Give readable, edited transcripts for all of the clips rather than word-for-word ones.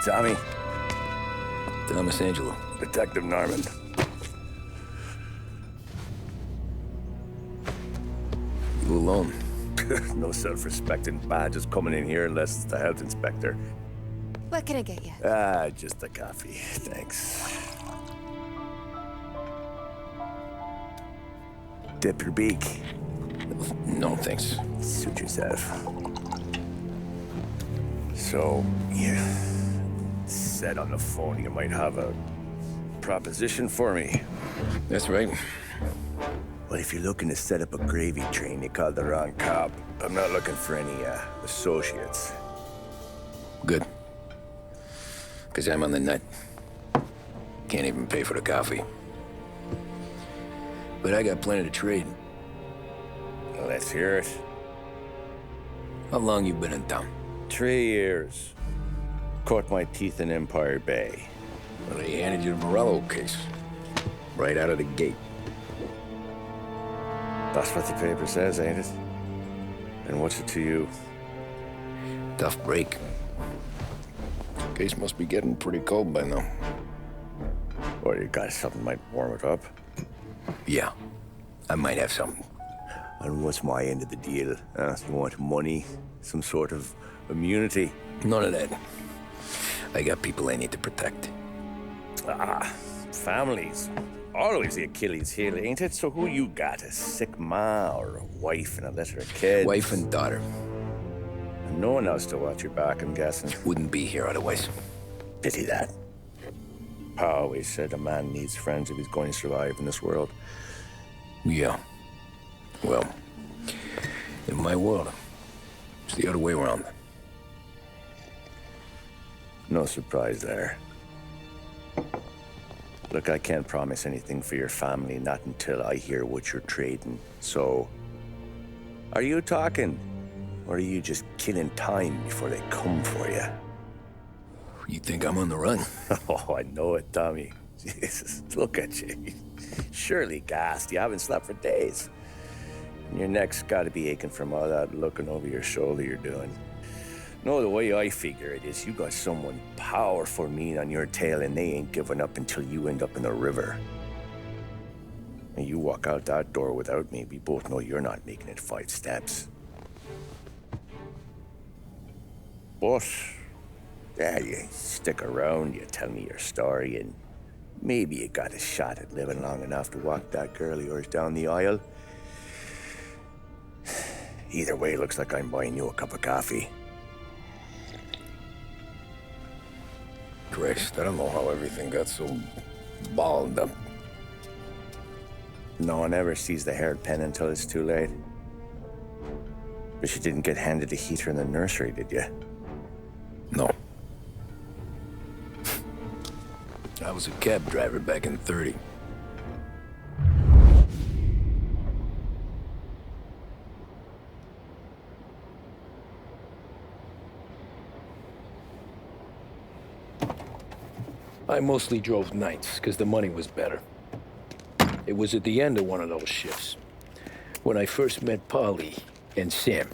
Tommy. Thomas Angelo. Detective Norman. You alone? No self-respecting badges coming in here unless it's the health inspector. What can I get you? Just a coffee, thanks. Dip your beak. No, thanks. Suit yourself. So, you said on the phone you might have a proposition for me. That's right. Well, if you're looking to set up a gravy train, you called the wrong cop. I'm not looking for any, associates. Good. Because I'm on the nut. Can't even pay for the coffee. But I got plenty to trade. Well, let's hear it. How long you been in town? 3 years. Caught my teeth in Empire Bay. Well, they handed you the Morello case. Right out of the gate. That's what the paper says, ain't it? And what's it to you? Tough break. Case must be getting pretty cold by now. Or you got something might warm it up? Yeah, I might have something. And what's my end of the deal? You want money? Some sort of immunity? None of that. I got people I need to protect. Families. Always the Achilles heel, ain't it? So who you got? A sick ma or a wife and a litter of kids? Wife and daughter. And no one else to watch your back, I'm guessing. Wouldn't be here otherwise. Pity that. Pa always said a man needs friends if he's going to survive in this world. Yeah. Well, in my world, it's the other way around. No surprise there. Look, I can't promise anything for your family, not until I hear what you're trading. So, are you talking? Or are you just killing time before they come for you? You think I'm on the run? Oh, I know it, Tommy. Jesus, look at you. Surely gassed. You haven't slept for days. And your neck's got to be aching from all that looking over your shoulder you're doing. No, the way I figure it is you got someone powerful mean on your tail and they ain't giving up until you end up in the river. And you walk out that door without me, we both know you're not making it 5 steps. But, yeah, you stick around, you tell me your story, and maybe you got a shot at living long enough to walk that girl of yours down the aisle. Either way, looks like I'm buying you a cup of coffee. Christ, I don't know how everything got so balled up. No one ever sees the haired pen until it's too late. But you didn't get handed a heater in the nursery, did you? No. I was a cab driver back in '30. I mostly drove nights, because the money was better. It was at the end of one of those shifts, when I first met Polly and Sam.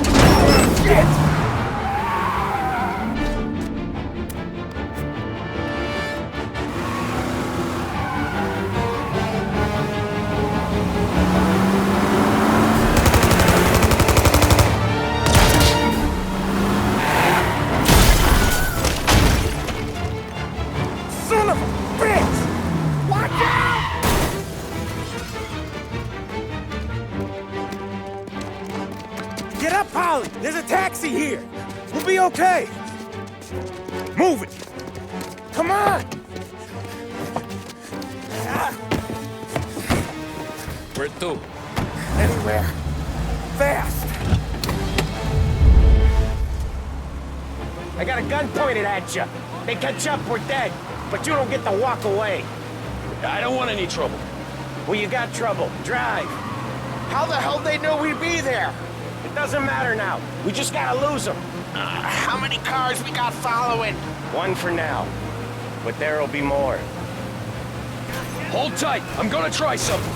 Shit! There's a taxi here. We'll be okay. Move it. Come on. Where to? Anywhere. Fast. I got a gun pointed at you. They catch up, we're dead. But you don't get to walk away. I don't want any trouble. Well, you got trouble. Drive. How the hell they know we'd be there? It doesn't matter now. We just gotta lose them. How many cars we got following? One for now. But there'll be more. Hold tight. I'm gonna try something.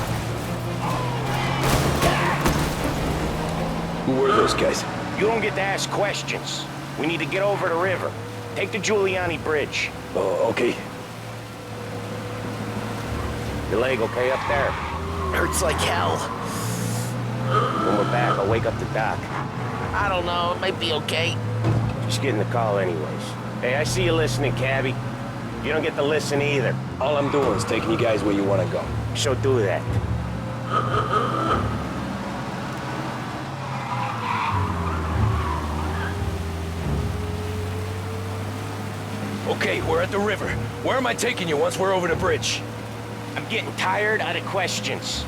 Who were those guys? You don't get to ask questions. We need to get over the river. Take the Giuliani Bridge. Oh, okay. Your leg okay up there? Hurts like hell. When we're back, I'll wake up the doc. I don't know, it might be okay. Just getting the call anyways. Hey, I see you listening, cabbie. You don't get to listen either. All I'm doing is taking you guys where you want to go. So do that. Okay, we're at the river. Where am I taking you once we're over the bridge? I'm getting tired of the questions.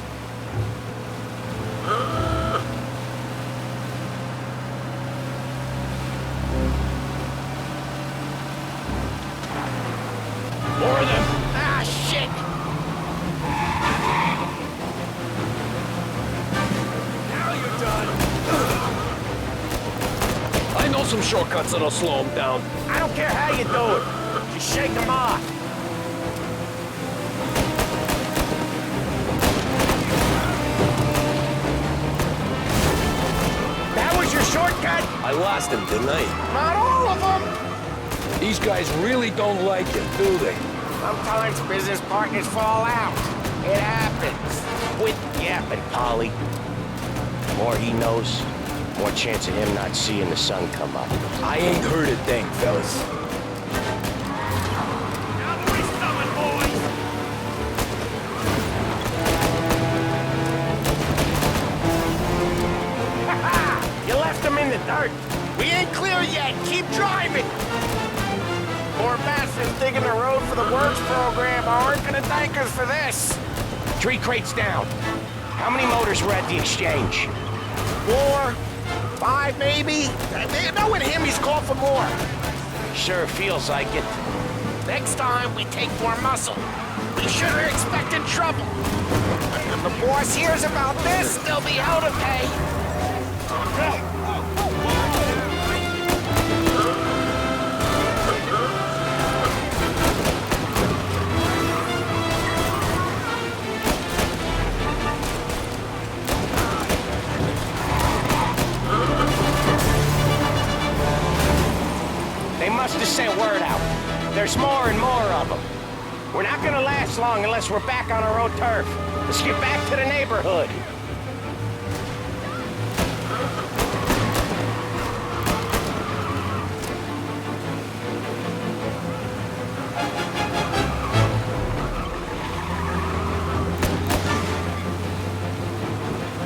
More of them. Ah, shit! Now you're done. I know some shortcuts that'll slow them down. I don't care how you do it. Just shake them off. That was your shortcut? I lost him, didn't I? Not all of them. These guys really don't like you, do they? Sometimes business partners fall out. It happens. Quit yapping, Polly. The more he knows, more chance of him not seeing the sun come up. I ain't heard a thing, fellas. You left him in the dirt. We ain't clear yet, keep driving! Poor bastards digging the road for the works program aren't gonna thank us for this. 3 crates down. How many motors were at the exchange? 4, 5 maybe? Knowing him, he's called for more. Sure feels like it. Next time, we take more muscle. We sure are expecting trouble. If the boss hears about this, there'll be hell to pay. They must have sent word out. There's more and more of them. We're not gonna last long unless we're back on our own turf. Let's get back to the neighborhood.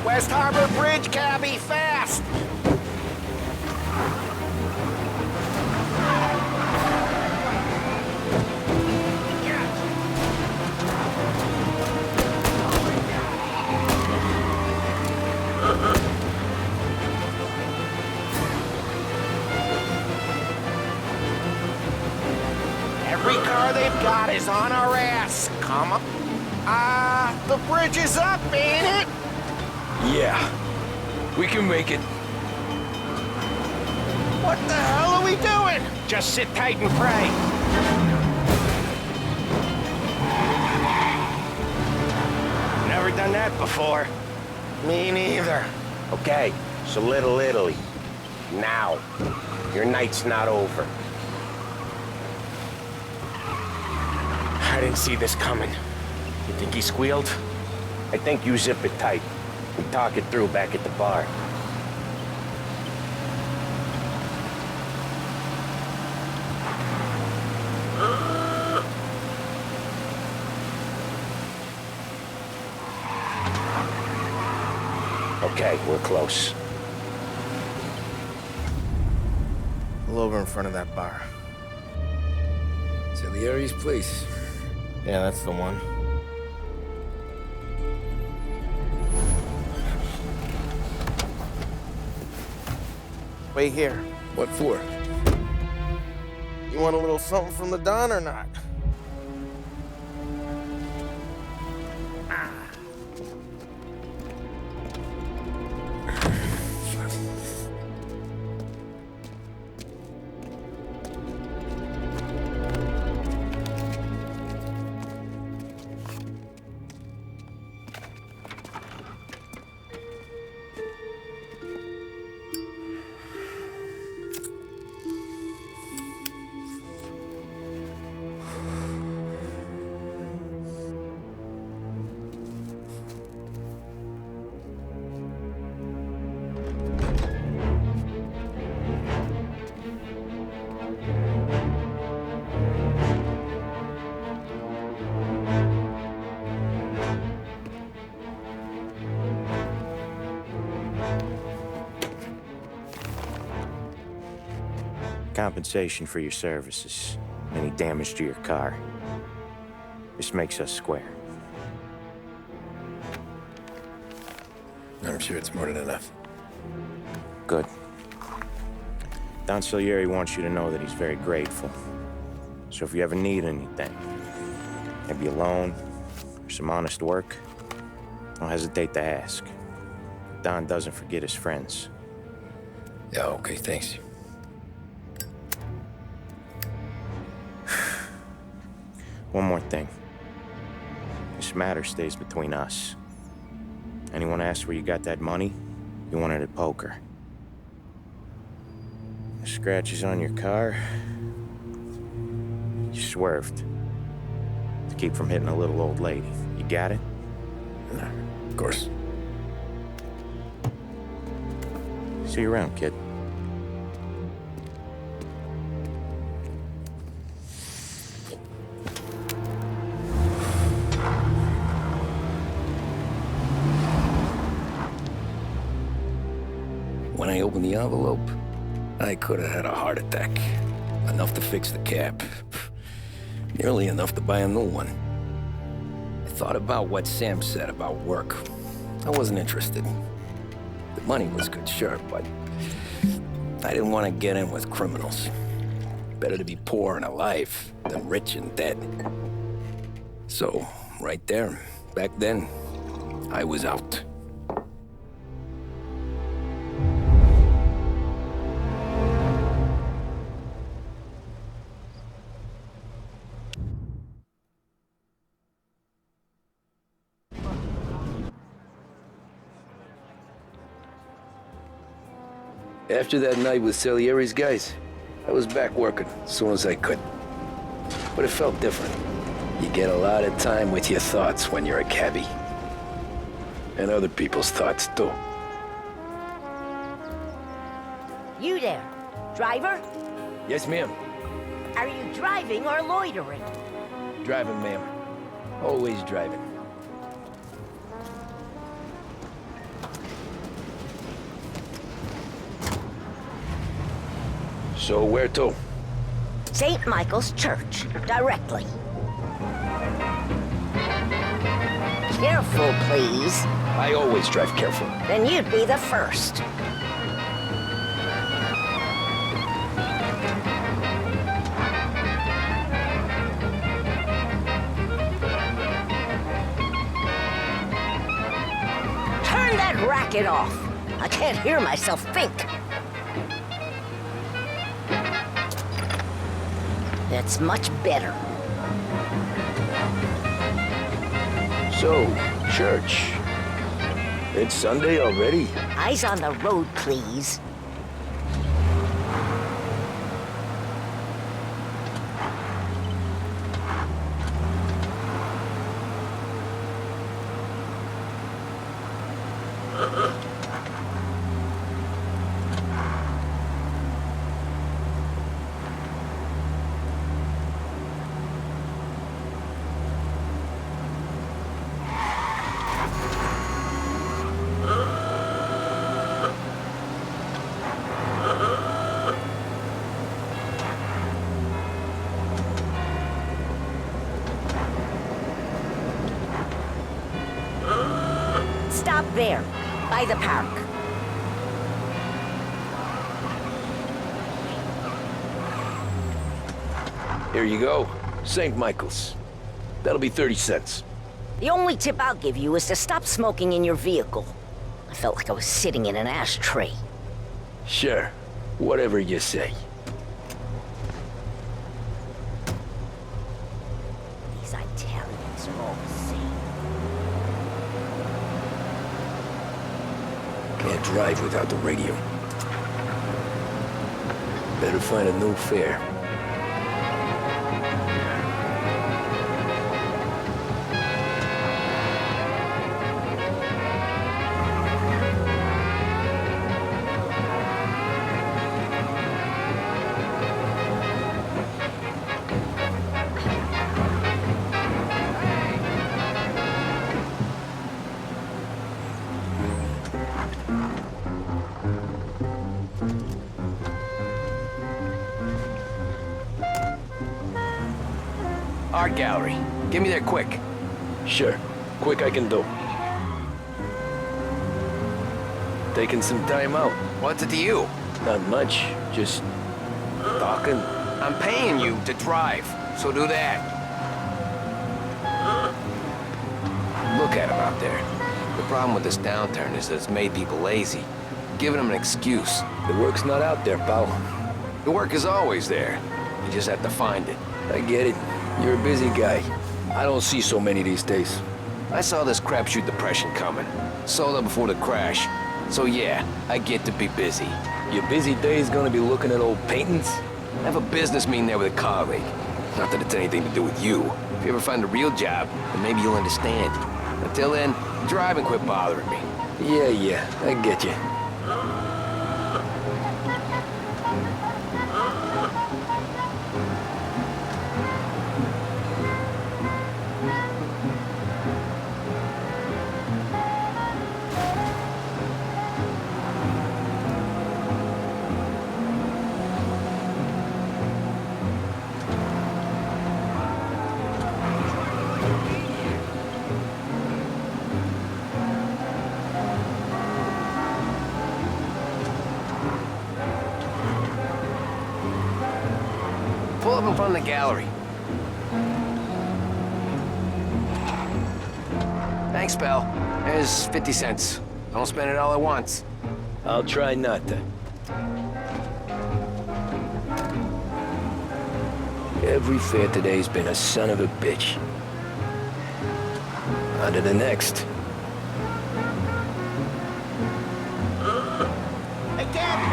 West Harbor Bridge, cabbie, fast! Every car they've got is on our ass. Come on. The bridge is up, ain't it? Yeah. We can make it. What the hell are we doing? Just sit tight and pray. Never done that before. Me neither. Okay, so Little Italy. Now. Your night's not over. I didn't see this coming. You think he squealed? I think you zip it tight. We talk it through back at the bar. Okay, we're close. Pull over in front of that bar. Salieri's place. Yeah, that's the one. Wait here. What for? You want a little something from the Don or not? Compensation for your services. Any damage to your car. This makes us square. I'm sure it's more than enough. Good. Don Salieri wants you to know that he's very grateful. So if you ever need anything, maybe a loan or some honest work, don't hesitate to ask. Don doesn't forget his friends. Yeah, okay, thanks. One more thing. This matter stays between us. Anyone asks where you got that money, you won it at poker. The scratches on your car, you swerved to keep from hitting a little old lady. You got it? Of course. See you around, kid. When I opened the envelope, I could have had a heart attack. Enough to fix the cab. Nearly enough to buy a new one. I thought about what Sam said about work. I wasn't interested. The money was good, sure, but I didn't want to get in with criminals. Better to be poor and alive than rich and dead. So, right there, back then, I was out. After that night with Salieri's guys, I was back working as soon as I could. But it felt different. You get a lot of time with your thoughts when you're a cabbie. And other people's thoughts, too. You there, driver? Yes, ma'am. Are you driving or loitering? Driving, ma'am. Always driving. So where to? St. Michael's Church, directly. Careful, please. I always drive careful. Then you'd be the first. Turn that racket off. I can't hear myself think. That's much better. So, church. It's Sunday already? Eyes on the road, please. Stop there, by the park. Here you go. St. Michael's. That'll be 30 cents. The only tip I'll give you is to stop smoking in your vehicle. I felt like I was sitting in an ashtray. Sure. Whatever you say. These Italians are all the same. Can't drive without the radio. Better find a new fare. Art gallery. Get me there quick. Sure. Quick I can do. Taking some time out. What's it to you? Not much. Just talking. I'm paying you to drive, so do that. Look at him out there. The problem with this downturn is that it's made people lazy. Giving them an excuse. The work's not out there, pal. The work is always there. You just have to find it. I get it. You're a busy guy. I don't see so many these days. I saw this crapshoot depression coming. Sold up before the crash. So yeah, I get to be busy. Your busy day's gonna be looking at old paintings? I have a business meeting there with a colleague. Not that it's anything to do with you. If you ever find a real job, then maybe you'll understand. Until then, drive and quit bothering me. Yeah, I get you. Pull up in front of the gallery. Thanks, pal. There's 50 cents. Don't spend it all at once. I'll try not to. Every fare today's been a son of a bitch. On to the next. Hey, Gabby!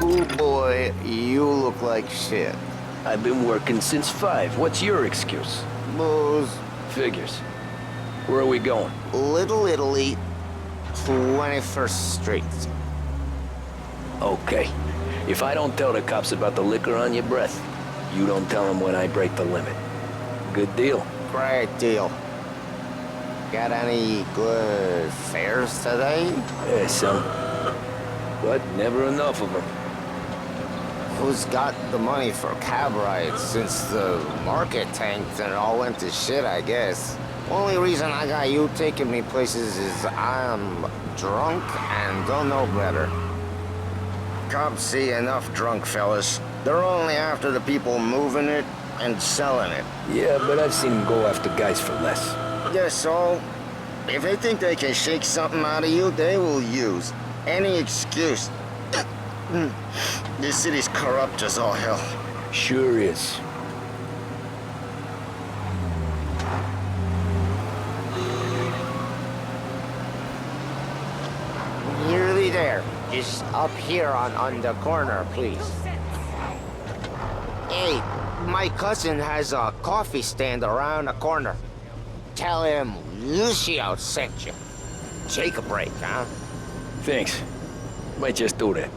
Oh boy, you look like shit. I've been working since 5. What's your excuse? Booze. Figures. Where are we going? Little Italy, 21st Street. Okay. If I don't tell the cops about the liquor on your breath, you don't tell them when I break the limit. Good deal. Great deal. Got any good fares today? Yeah, some. But never enough of them. Who's got the money for cab rides since the market tanked and it all went to shit, I guess? Only reason I got you taking me places is I'm drunk and don't know better. Cops see enough drunk fellas. They're only after the people moving it and selling it. Yeah, but I've seen them go after guys for less. Yes, so if they think they can shake something out of you, they will use any excuse. This city's corrupt as all hell. Sure is. Nearly there. Just up here on the corner, please. Hey, my cousin has a coffee stand around the corner. Tell him Lucio sent you. Take a break, huh? Thanks. Might just do that.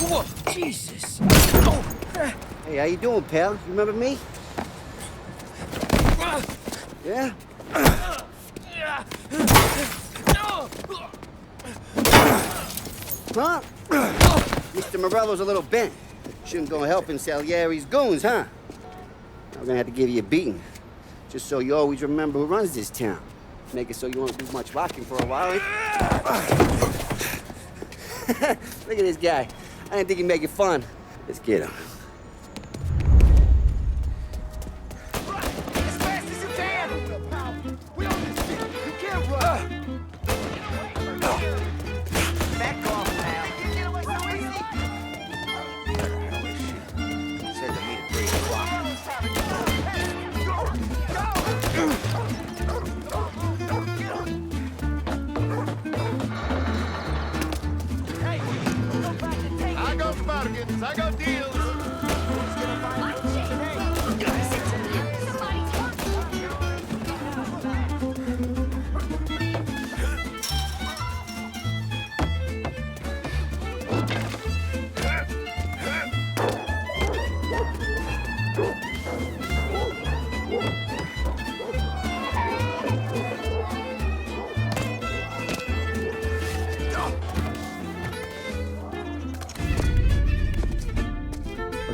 Whoa, Jesus! Hey, how you doing, pal? You remember me? Yeah? Huh? Mr. Morello's a little bent. Shouldn't go helping Salieri's goons, huh? I'm gonna have to give you a beating. Just so you always remember who runs this town. Make it so you won't do much rocking for a while. Look at this guy. I didn't think he'd make it fun. Let's get him. As fast as you can! We on this shit! You can't run! Back off, pal! You get away so easy! Said to meet at 3 o'clock. I got bargains, I got deals!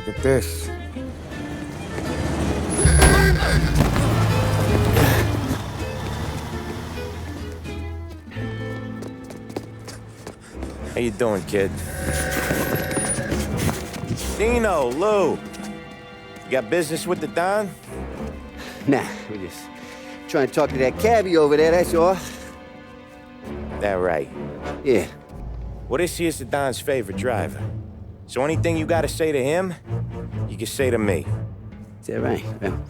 Look at this. How you doing, kid? Dino, Lou. You got business with the Don? Nah, we just trying to talk to that cabbie over there, that's all. That right. Yeah. Well, this here's the Don's favorite driver. So anything you gotta say to him, you can say to me. Is that right? Well,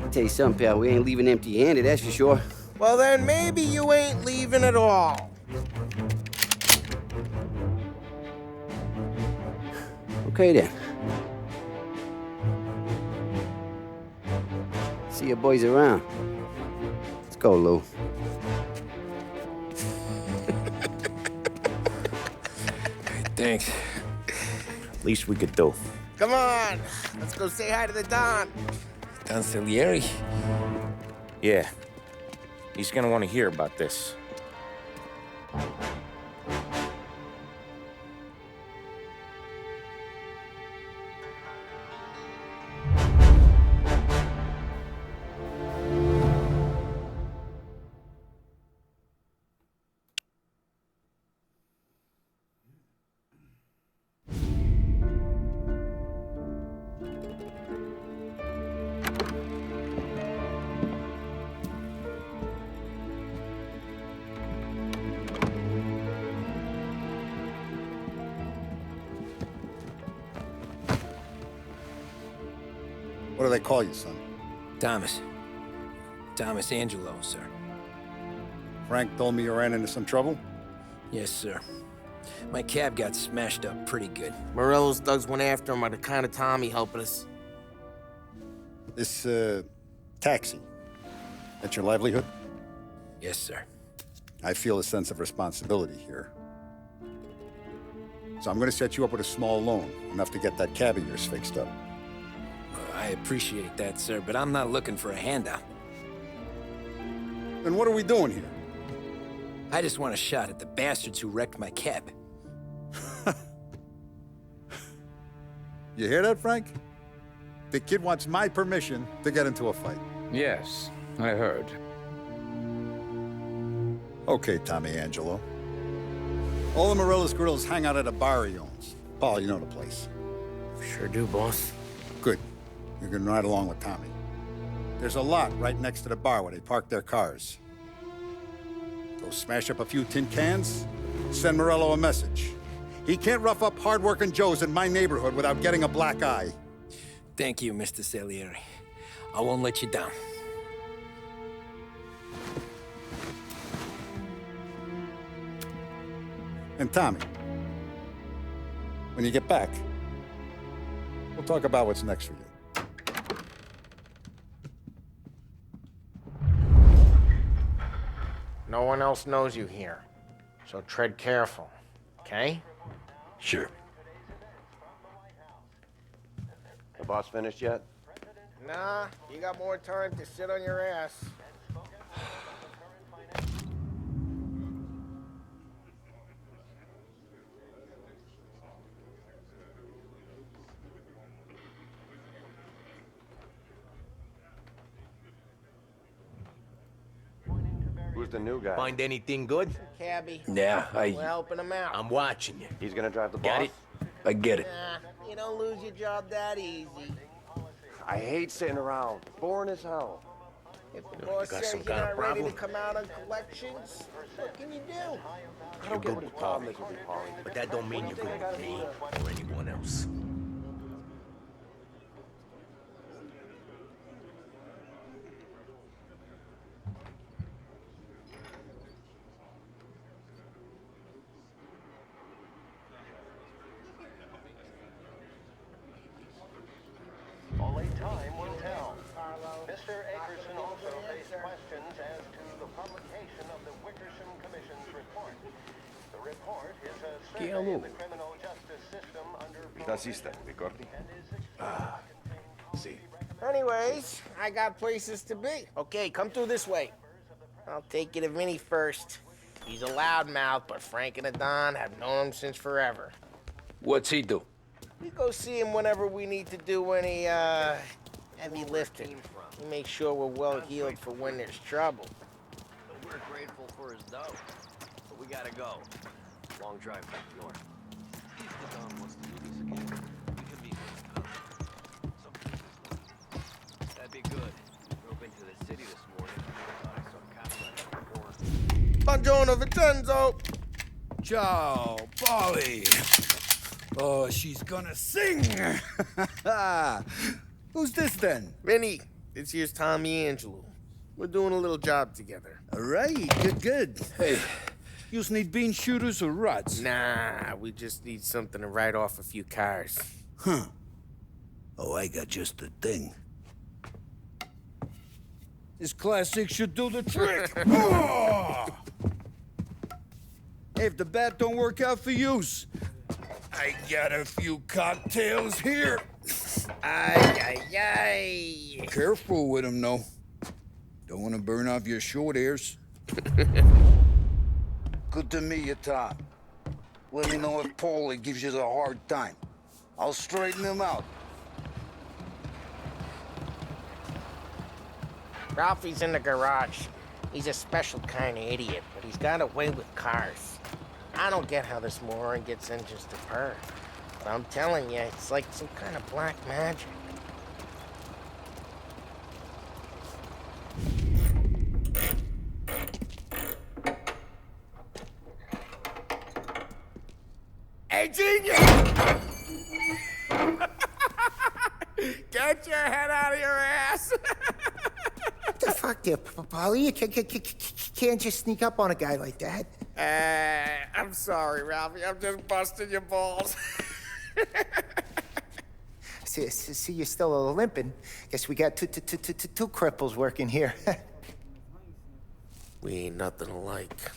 I'll tell you something, pal. We ain't leaving empty-handed, that's for sure. Well, then maybe you ain't leaving at all. Okay, then. See your boys around. Let's go, Lou. Thanks. Least we could do. Come on, let's go say hi to the Don. Don Salieri? Yeah. He's gonna want to hear about this. What do they call you, son? Thomas. Thomas Angelo, sir. Frank told me you ran into some trouble? Yes, sir. My cab got smashed up pretty good. Morello's thugs went after him on account of Tommy helping us. This, taxi, that's your livelihood? Yes, sir. I feel a sense of responsibility here. So I'm gonna set you up with a small loan, enough to get that cab of yours fixed up. I appreciate that, sir, but I'm not looking for a handout. Then what are we doing here? I just want a shot at the bastards who wrecked my cab. You hear that, Frank? The kid wants my permission to get into a fight. Yes, I heard. Okay, Tommy Angelo. All the Morello's girls hang out at a bar he owns. Paul, you know the place. Sure do, boss. Good. You can ride along with Tommy. There's a lot right next to the bar where they park their cars. Go smash up a few tin cans, send Morello a message. He can't rough up hard-working Joes in my neighborhood without getting a black eye. Thank you, Mr. Salieri. I won't let you down. And Tommy, when you get back, we'll talk about what's next for you. No one else knows you here, so tread careful, okay? Sure. The boss finished yet? Nah, you got more time to sit on your ass. Who's the new guy? Find anything good? Cabby. Yeah, We're helping him out. I'm watching you. He's gonna drive the boss? Got it? I get it. Nah, you don't lose your job that easy. I hate sitting around. Boring as hell. If the boss got says some you're kind of not ready to problem? come out on collections, what can you do? I don't get what the problem is with you, Paulie. But that don't mean you're good with me or anyone else. Only time will tell. Mr. Akerson also faced questions as to the publication of the Wickersham Commission's report. The report is a survey of the criminal justice system under... Naciste, ricordi? See. Anyways, I got places to be. Okay, come through this way. I'll take you to Vinny first. He's a loudmouth, but Frank and the Don have known him since forever. What's he do? We go see him whenever we need to do any, heavy lifting. We make sure we're well healed for when there's trouble. We're grateful for his dough, but we gotta go. Long drive back north. If the Don wants to do this again, we can meet with him. That'd be good. Drove into the city this morning. Thought I saw cops before. Buongiorno, Vincenzo! Ciao, Polly. Oh, she's gonna sing. Who's this then? Vinny, this here's Tommy Angelo. We're doing a little job together. All right, good. Hey, you need bean shooters or rods? Nah, we just need something to write off a few cars. Huh. Oh, I got just the thing. This classic should do the trick. Oh! Hey, if the bat don't work out for yous, I got a few cocktails here. Ay, ay, ay. Careful with them, though. Don't want to burn off your short hairs. Good to meet you, Tom. Let me know if Paulie gives you a hard time. I'll straighten him out. Ralphie's in the garage. He's a special kind of idiot, but he's got a way with cars. I don't get how this moron gets engines to purr. But I'm telling you, it's like some kind of black magic. Hey, genius! Get your head out of your ass! What the fuck there, Polly? You can't just sneak up on a guy like that. I'm sorry, Ralphie. I'm just busting your balls. See, you're still limping. Guess we got two cripples working here. We ain't nothing alike.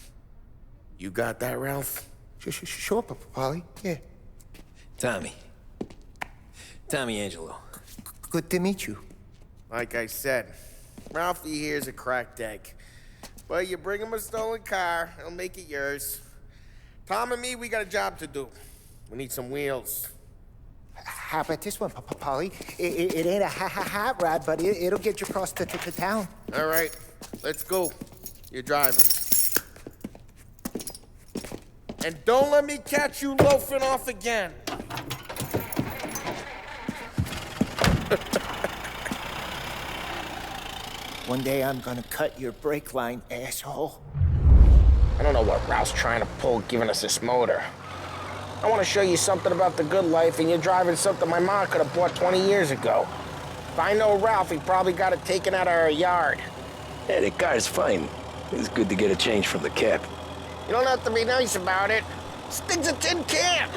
You got that, Ralph? Sure, Polly. Yeah. Tommy Angelo. Good to meet you. Like I said, Ralphie here's a cracked egg. But you bring him a stolen car, he'll make it yours. Tom and me, we got a job to do. We need some wheels. How about this one, Polly? It ain't a hot rod, but it'll get you across to town. All right, let's go. You're driving. And don't let me catch you loafing off again. One day I'm gonna cut your brake line, asshole. I don't know what Ralph's trying to pull giving us this motor. I want to show you something about the good life, and you're driving something my mom could have bought 20 years ago. If I know Ralph, he probably got it taken out of our yard. Yeah, the car's fine. It's good to get a change from the cab. You don't have to be nice about it. This thing's a tin can.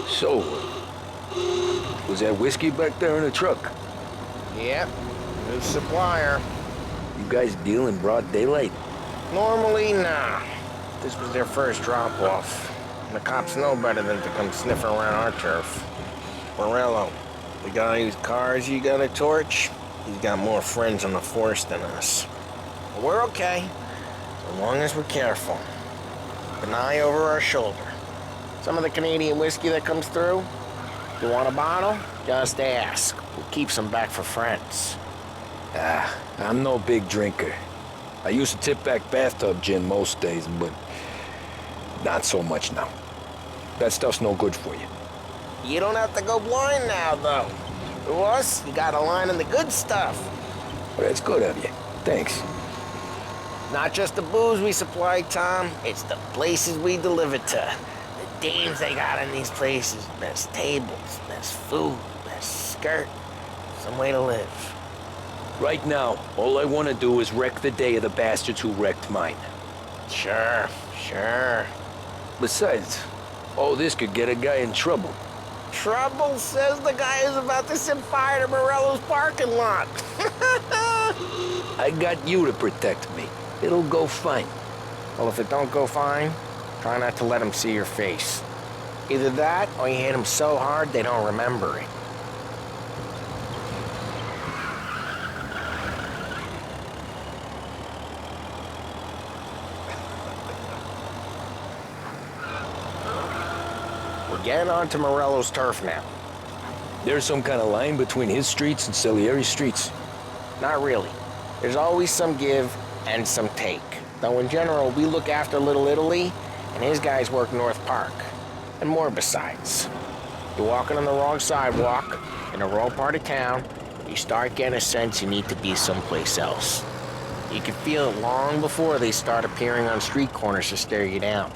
So, was that whiskey back there in the truck? Yep, new supplier. You guys deal in broad daylight? Normally, nah. This was their first drop-off. And the cops know better than to come sniffing around our turf. Morello, the guy whose cars you got a torch, he's got more friends on the force than us. But we're okay, as long as we're careful. Keep an eye over our shoulder. Some of the Canadian whiskey that comes through, you want a bottle? Just ask. We'll keep some back for friends. I'm no big drinker. I used to tip back bathtub gin most days, but not so much now. That stuff's no good for you. You don't have to go blind now, though. To us, you got a line on the good stuff. Well, that's good of you. Thanks. Not just the booze we supply, Tom. It's the places we deliver to. The dames they got in these places. Best tables, best food, best skirt. Some way to live. Right now, all I want to do is wreck the day of the bastards who wrecked mine. Sure. Besides, all this could get a guy in trouble. Trouble, says the guy who's about to set fire to Morello's parking lot. I got you to protect me. It'll go fine. Well, if it don't go fine, try not to let them see your face. Either that, or you hit them so hard they don't remember it. We're getting onto Morello's turf now. There's some kind of line between his streets and Salieri's streets? Not really. There's always some give and some take. Though in general, we look after Little Italy, and his guys work North Park. And more besides. You're walking on the wrong sidewalk, in the wrong part of town, you start getting a sense you need to be someplace else. You can feel it long before they start appearing on street corners to stare you down.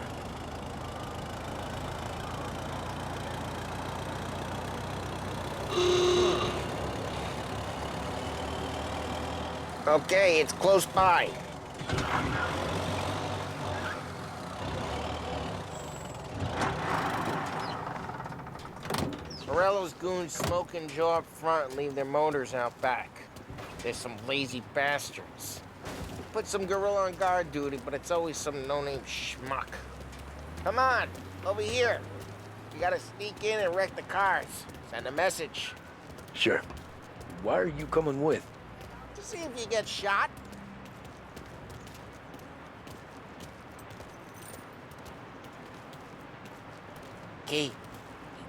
Okay, it's close by. Morello's goons smoke and Joe up front and leave their motors out back. They're some lazy bastards. Put some gorilla on guard duty, but it's always some no-name schmuck. Come on, over here. You gotta sneak in and wreck the cars. Send a message. Sure. Why are you coming with? To see if you get shot. Okay, you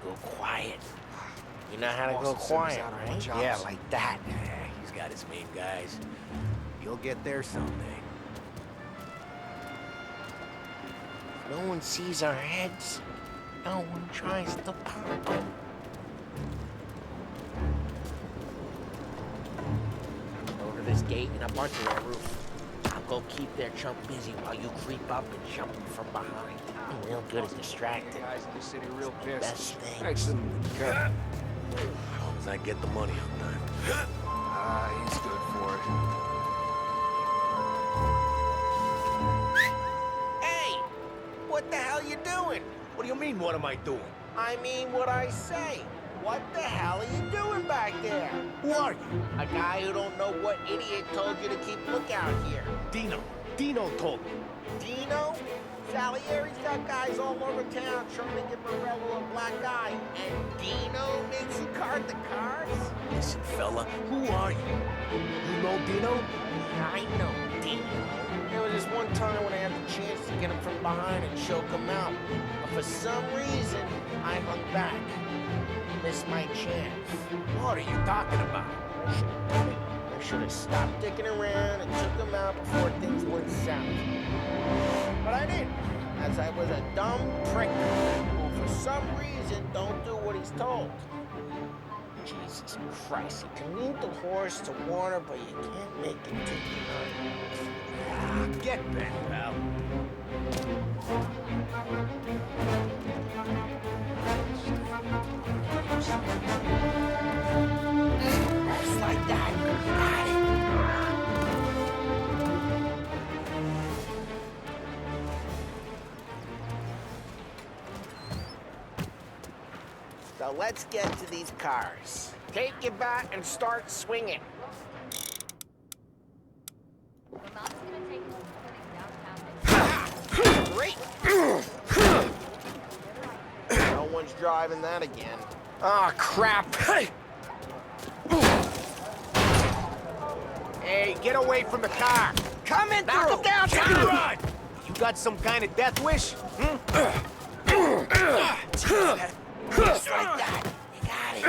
go quiet. You know how to go quiet, right? Yeah, like that. He's got his main guys. You'll get there someday. No one sees our heads. No one tries to pop them. Over this gate and up onto their roof. I'll go keep their chump busy while you creep up and jump from behind. I'm real good at distracting. Guys in the city real pissed. Best thing. Excellent. Good. As long as I get the money on time. He's good for it. Hey! What the hell you doing? What do you mean, what am I doing? I mean what I say. What the hell are you doing back there? Who are you? A guy who don't know what idiot told you to keep lookout here. Dino. Dino told me. Dino? Salieri's got guys all over town trying to give Morello a black eye. And Dino makes you card the cards? Listen, fella, who are you? You know Dino? I know Dino. There was this one time when I had the chance to get him from behind and choke him out. But for some reason, I hung back. Missed my chance. What are you talking about? I should have stopped dicking around and took him out before things went south. But I didn't, as I was a dumb prick who for some reason don't do what he's told. Jesus Christ, you can lead the horse to water, but you can't make it to the Get back, pal. Just like that. Got it. So let's get to these cars. Take your bat and start swinging. Great. No one's driving that again. Oh, crap. Hey! Hey, get away from the car. Coming through. Knock him down, Take Tom. a ride. You got some kind of death wish? Just like that. You got it.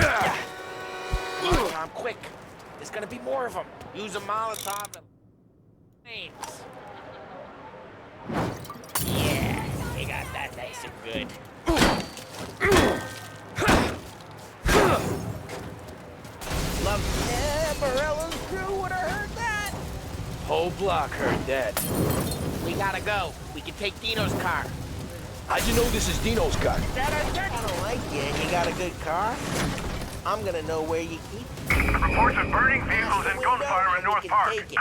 Come on, Tom, quick. There's gonna be more of them. Use a Molotov and flames. Yeah, you got that nice and good. Love Morello's crew would have heard that. Whole block heard that. We gotta go. We can take Dino's car. How'd you know this is Dino's car? I don't like you, and you got a good car. I'm gonna know where you keep it. Reports of burning vehicles and gunfire in North Park. Take it.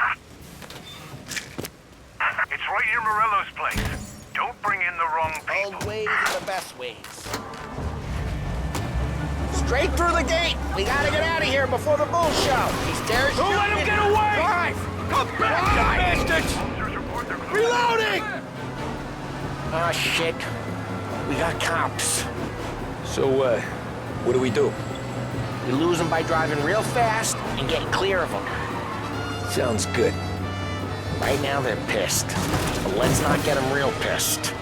It's right near Morello's place. Don't bring in the wrong people. Old ways are the best ways. Straight through the gate. We gotta get out of here before the bull show. These stairs. Don't let him get away! Drive! Come back, you bastards! Reloading! Oh, shit. We got cops. So, what do we do? We lose them by driving real fast and getting clear of them. Sounds good. Right now, they're pissed. But let's not get them real pissed.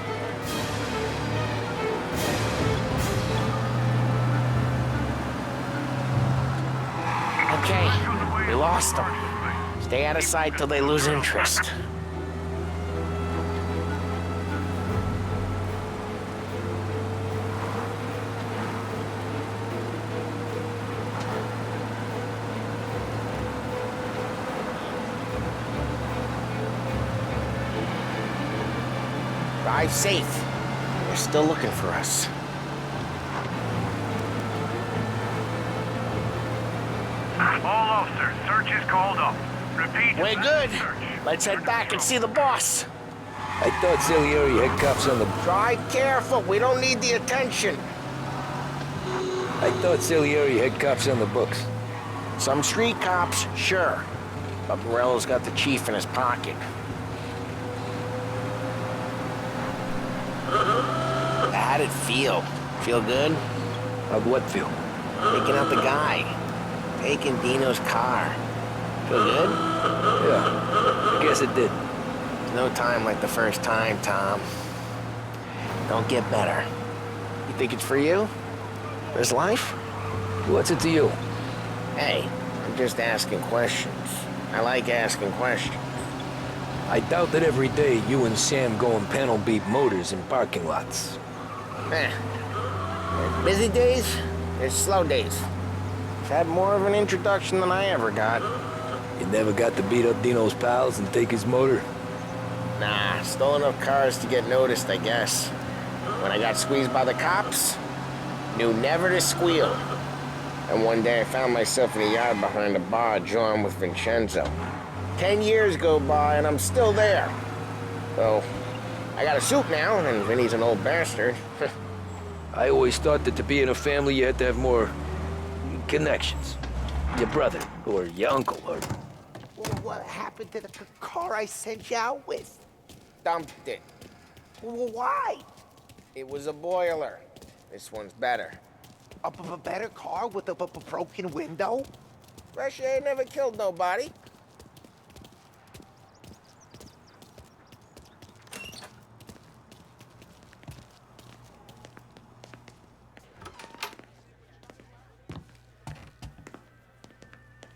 We lost them. Stay out of sight till they lose interest. Drive safe. They're still looking for us. All officers, search is called up. Repeat. We're good. Let's head back and see the boss. I thought Salieri had cops on the... Drive careful. We don't need the attention. I thought Salieri had cops on the books. Some street cops, sure. But Morello's got the chief in his pocket. How'd it feel? Feel good? How'd what feel? Taking out the guy. Taking Dino's car. Feel good? Yeah, I guess it did. No time like the first time, Tom. Don't get better. You think it's for you? This life? What's it to you? Hey, I'm just asking questions. I like asking questions. I doubt that every day you and Sam go and panel beat motors in parking lots. There's busy days, there's slow days. I've had more of an introduction than I ever got. You never got to beat up Dino's pals and take his motor? Nah, stole enough cars to get noticed, I guess. When I got squeezed by the cops, knew never to squeal. And one day I found myself in a yard behind a bar drawing with Vincenzo. 10 years go by and I'm still there. So, I got a suit now, and Vinny's an old bastard. I always thought that to be in a family you had to have more connections. Your brother, or your uncle, or... What happened to the car I sent you out with? Dumped it. Why? It was a boiler. This one's better. A better car with a broken window? Fresh air never killed nobody.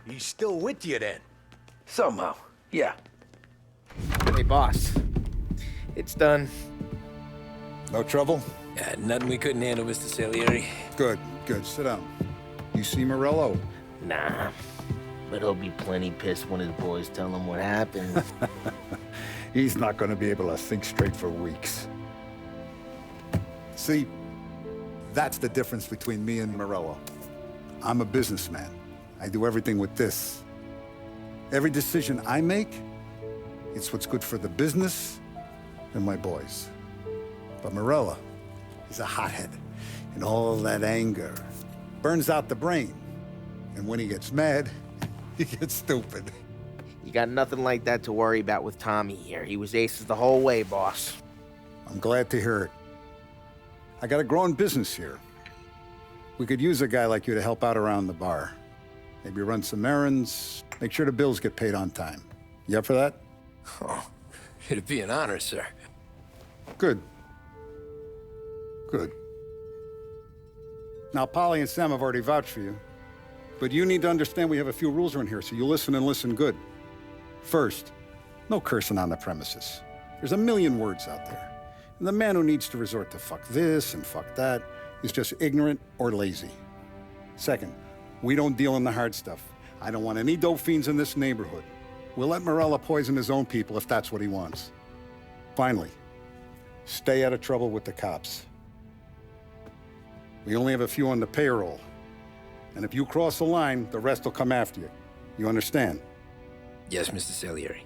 He's still with you then? Somehow, yeah. Hey, boss. It's done. No trouble? Yeah, nothing we couldn't handle, Mr. Salieri. Good, good. Sit down. You see Morello? Nah. But he'll be plenty pissed when his boys tell him what happened. He's not going to be able to think straight for weeks. See, that's the difference between me and Morello. I'm a businessman. I do everything with this. Every decision I make, it's what's good for the business and my boys. But Morello, he's a hothead, and all that anger burns out the brain. And when he gets mad, he gets stupid. You got nothing like that to worry about with Tommy here. He was aces the whole way, boss. I'm glad to hear it. I got a growing business here. We could use a guy like you to help out around the bar. Maybe run some errands, make sure the bills get paid on time. You up for that? Oh, it'd be an honor, sir. Good. Good. Now, Polly and Sam have already vouched for you. But you need to understand we have a few rules around here, so you listen and listen good. First, no cursing on the premises. There's a million words out there. And the man who needs to resort to fuck this and fuck that is just ignorant or lazy. Second, we don't deal in the hard stuff. I don't want any dope fiends in this neighborhood. We'll let Morello poison his own people if that's what he wants. Finally, stay out of trouble with the cops. We only have a few on the payroll. And if you cross the line, the rest will come after you. You understand? Yes, Mr. Salieri.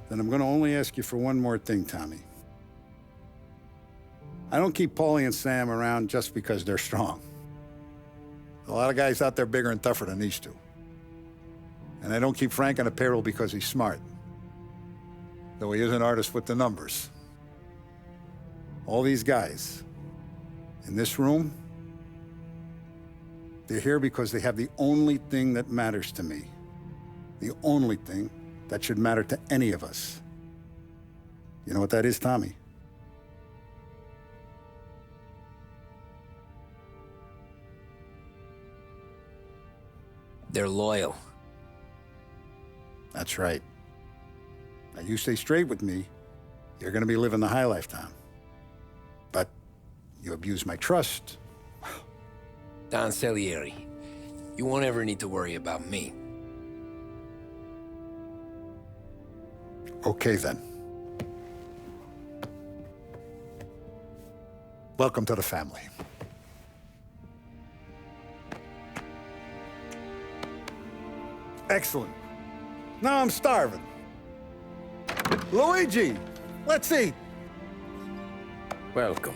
Then I'm gonna only ask you for one more thing, Tommy. I don't keep Paulie and Sam around just because they're strong. A lot of guys out there bigger and tougher than these two. And I don't keep Frank on the payroll because he's smart. Though he is an artist with the numbers. All these guys in this room, they're here because they have the only thing that matters to me. The only thing that should matter to any of us. You know what that is, Tommy? They're loyal. That's right. Now, you stay straight with me, you're gonna be living the high life, Tom. But you abuse my trust. Don Salieri, you won't ever need to worry about me. Okay, then. Welcome to the family. Excellent. Now I'm starving. Luigi, let's eat. Welcome.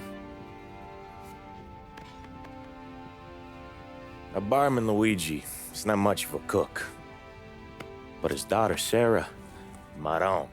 A barman Luigi is not much of a cook. But his daughter, Sarah, Maron.